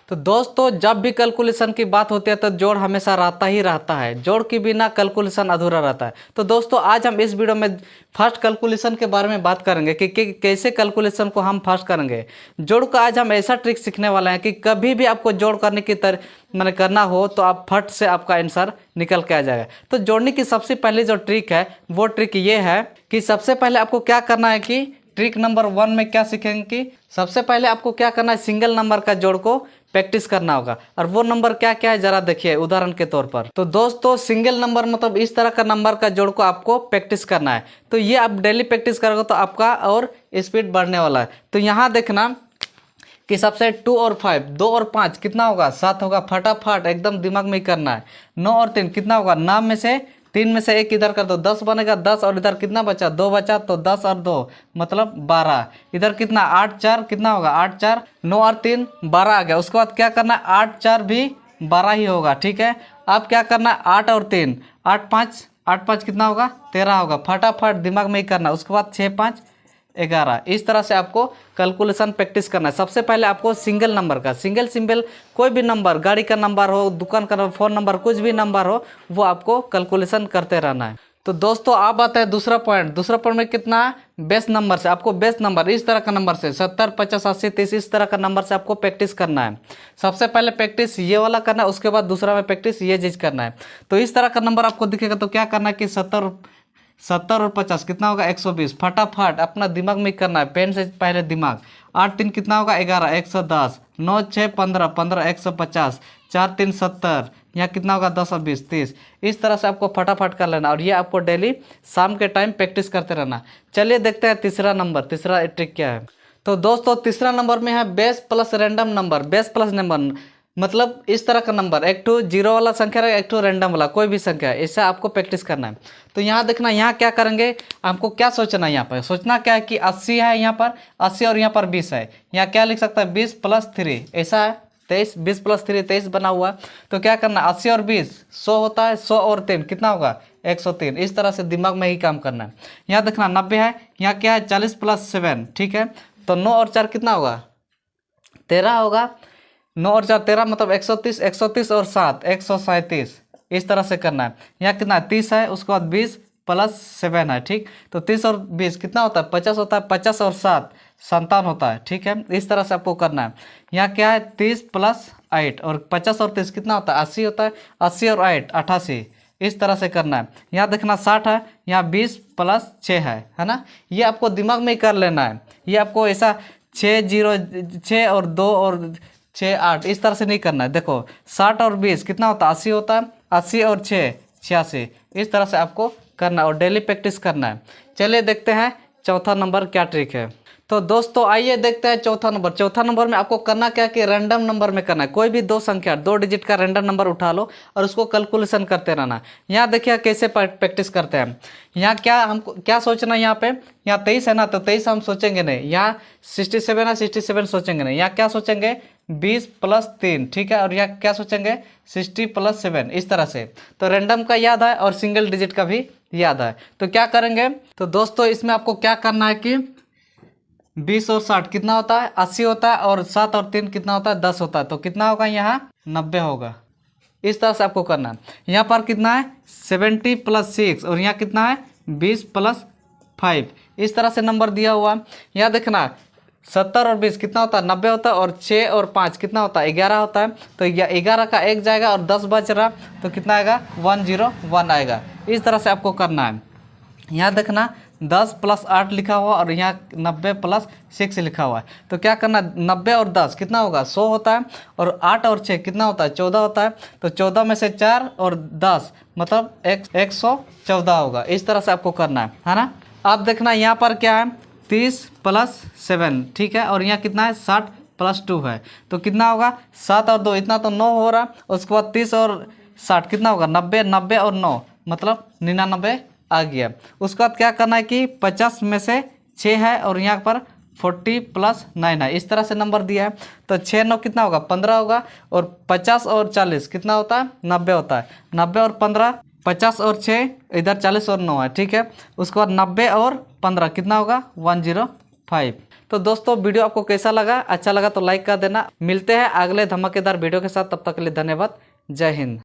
तो दोस्तों जब भी कैलकुलेशन की बात होती है तो जोड़ हमेशा रहता ही रहता है, जोड़ के बिना कैलकुलेशन अधूरा रहता है। तो दोस्तों आज हम इस वीडियो में फर्स्ट कैलकुलेशन के बारे में बात करेंगे कि कैसे कैलकुलेशन को हम फर्स्ट करेंगे। जोड़ का आज हम ऐसा ट्रिक सीखने वाले हैं कि कभी भी आपको जोड़ करने की मैंने करना हो तो आप फट से आपका आंसर निकल के आ जाएगा। तो जोड़ने की सबसे पहले जो ट्रिक है वो ट्रिक ये है कि सबसे पहले आपको क्या करना है कि ट्रिक नंबर 1 में क्या सीखेंगे कि सबसे पहले आपको क्या करना है, सिंगल नंबर का जोड़ को प्रैक्टिस करना होगा। और वो नंबर क्या क्या है जरा देखिए उदाहरण के तौर पर। तो दोस्तों सिंगल नंबर मतलब इस तरह का नंबर का जोड़ को आपको प्रैक्टिस करना है। तो ये आप डेली प्रैक्टिस करोगे तो आपका और स्पीड बढ़ने वाला है। तो यहाँ देखना कि सबसे 2 और 5, 2 और 5 कितना होगा, 7 होगा। फटाफट एकदम दिमाग में ही करना है। 9 और 3 कितना होगा, 9 में से 3 में से 1 इधर कर दो, 10 बनेगा। 10 और इधर कितना बचा, 2 बचा, तो 10 और 2 मतलब 12। इधर कितना 8 4 कितना होगा, 8 4 9 और 3 12 आ गया। उसके बाद क्या करना है, 8 4 भी 12 ही होगा, ठीक है। अब क्या करना है, 8 और 3 8 5 कितना होगा, 13 होगा। फटाफट दिमाग में ही करना। उसके बाद 6 5 11। इस तरह से आपको कैलकुलेशन प्रैक्टिस करना है। सबसे पहले आपको सिंगल नंबर का सिंगल सिंबल कोई भी नंबर, गाड़ी का नंबर हो, दुकान का नंबर, फ़ोन नंबर, कुछ भी नंबर हो वो आपको कैलकुलेशन करते रहना है। तो दोस्तों अब आता है दूसरा पॉइंट। दूसरा पॉइंट में कितना है, बेस नंबर से आपको बेस नंबर इस तरह का नंबर से 70 50 80 30 इस तरह का नंबर से आपको प्रैक्टिस करना है। सबसे पहले प्रैक्टिस ये वाला करना है, उसके बाद दूसरा में प्रैक्टिस ये चीज़ करना है। तो इस तरह का नंबर आपको दिखेगा तो क्या करना है कि 70 और 50 कितना होगा, 120। फटाफट अपना दिमाग में करना है, पेन से पहले दिमाग। 8 3 कितना होगा, 11 110। 9 6 15 15 150। 4 3 70। यहाँ कितना होगा, 10 और 20 30। इस तरह से आपको फटाफट कर लेना और ये आपको डेली शाम के टाइम प्रैक्टिस करते रहना। चलिए देखते हैं तीसरा नंबर, तीसरा ट्रिक क्या है। तो दोस्तों तीसरा नंबर में है base plus random number. Base plus number मतलब इस तरह का नंबर, एक तो जीरो वाला संख्या रहेगा, एक तो रैंडम वाला कोई भी संख्या है, ऐसा आपको प्रैक्टिस करना है। तो यहाँ देखना, यहाँ क्या करेंगे, आपको क्या सोचना है, यहाँ पर सोचना क्या है कि 80 है, यहाँ पर 80 और यहाँ पर 20 है। यहाँ क्या लिख सकता है, 20 + 3 ऐसा है 23। 20 + 3 23 बना हुआ। तो क्या करना, 80 और 20 100 होता है। 100 और 3 कितना होगा, 103। इस तरह से दिमाग में ही काम करना है। यहाँ देखना 90 है, यहाँ क्या है 40 + 7, ठीक है। तो 9 और 4 कितना होगा, 13 होगा। 9 और 4 13 मतलब 130। 130 और 7 137। इस तरह से करना है। यहाँ कितना 30 है, उसके बाद 20 + 7 है, ठीक। तो 30 और 20 कितना होता है, 50 होता है। 50 और 7 57 होता है, ठीक है। इस तरह से आपको करना है। यहाँ क्या है 30 + 8 और 50 और 30 कितना होता है, 80 होता है। 80 और 8 88। इस तरह से करना है। यहाँ देखना 60 है, यहाँ 20 + 6 है ना। ये आपको दिमाग में ही कर लेना है। ये आपको ऐसा 6 0 6 और 2 और 6 8 इस तरह से नहीं करना है। देखो 60 और 20 कितना होता है, 80 होता है। 80 और 6 86। इस तरह से आपको करना है और डेली प्रैक्टिस करना है। चलिए देखते हैं चौथा नंबर क्या ट्रिक है। तो दोस्तों आइए देखते हैं चौथा नंबर। चौथा नंबर में आपको करना क्या कि रैंडम नंबर में करना है। कोई भी 2 संख्या 2 डिजिट का रैंडम नंबर उठा लो और उसको कैलकुलेशन करते रहना। यहाँ देखिए कैसे प्रैक्टिस करते हैं। यहाँ क्या हमको क्या सोचना है, यहाँ पे यहाँ 23 है ना, तो 23 हम सोचेंगे नहीं। यहाँ 67 है, 67 सोचेंगे नहीं। यहाँ क्या सोचेंगे, 20 + 3, ठीक है। और यहाँ क्या सोचेंगे, 60 + 7। इस तरह से तो रैंडम का याद है और सिंगल डिजिट का भी याद है। तो क्या करेंगे, तो दोस्तों इसमें आपको क्या करना है कि 20 और 60 कितना होता है, 80 होता है। और 7 और 3 कितना होता है, 10 होता है। तो कितना होगा, यहाँ 90 होगा। इस तरह से आपको करना है। यहाँ पर कितना है 70 + 6 और यहाँ कितना है 20 + 5। इस तरह से नंबर दिया हुआ। यहाँ देखना 70 और 20 कितना होता है, 90 होता है। और 6 और 5 कितना होता है, 11 होता है। तो 11 का 1 जाएगा और 10 बच रहा, तो कितना आएगा 101 आएगा। इस तरह से आपको करना है। यहाँ देखना 10 + 8 लिखा हुआ और यहाँ 90 + 6 लिखा हुआ है। तो क्या करना, 90 और 10 कितना होगा, 100 होता है। और 8 और 6 कितना होता है, 14 होता है। तो 14 में से 4 और 10 मतलब 114 होगा। इस तरह से आपको करना है ना। अब देखना यहाँ पर क्या है 30 + 7, ठीक है। और यहाँ कितना है 60 + 2 है। तो कितना होगा 7 और 2 इतना तो 9 हो रहा। उसके बाद 30 और 60 कितना होगा 90, 90 और 9 मतलब 99 आ गया। उसके बाद क्या करना है कि 50 में से 6 है और यहाँ पर 40 + 9 है। इस तरह से नंबर दिया है। तो 6 9 कितना होगा 15 होगा। और 50 और 40 कितना होता है 90 होता है। 90 और 15 50 और 6 इधर 40 और 9 है, ठीक है। उसके बाद 90 और 15 कितना होगा 105। तो दोस्तों वीडियो आपको कैसा लगा, अच्छा लगा तो लाइक कर देना। मिलते हैं अगले धमाकेदार वीडियो के साथ, तब तक के लिए धन्यवाद। जय हिंद।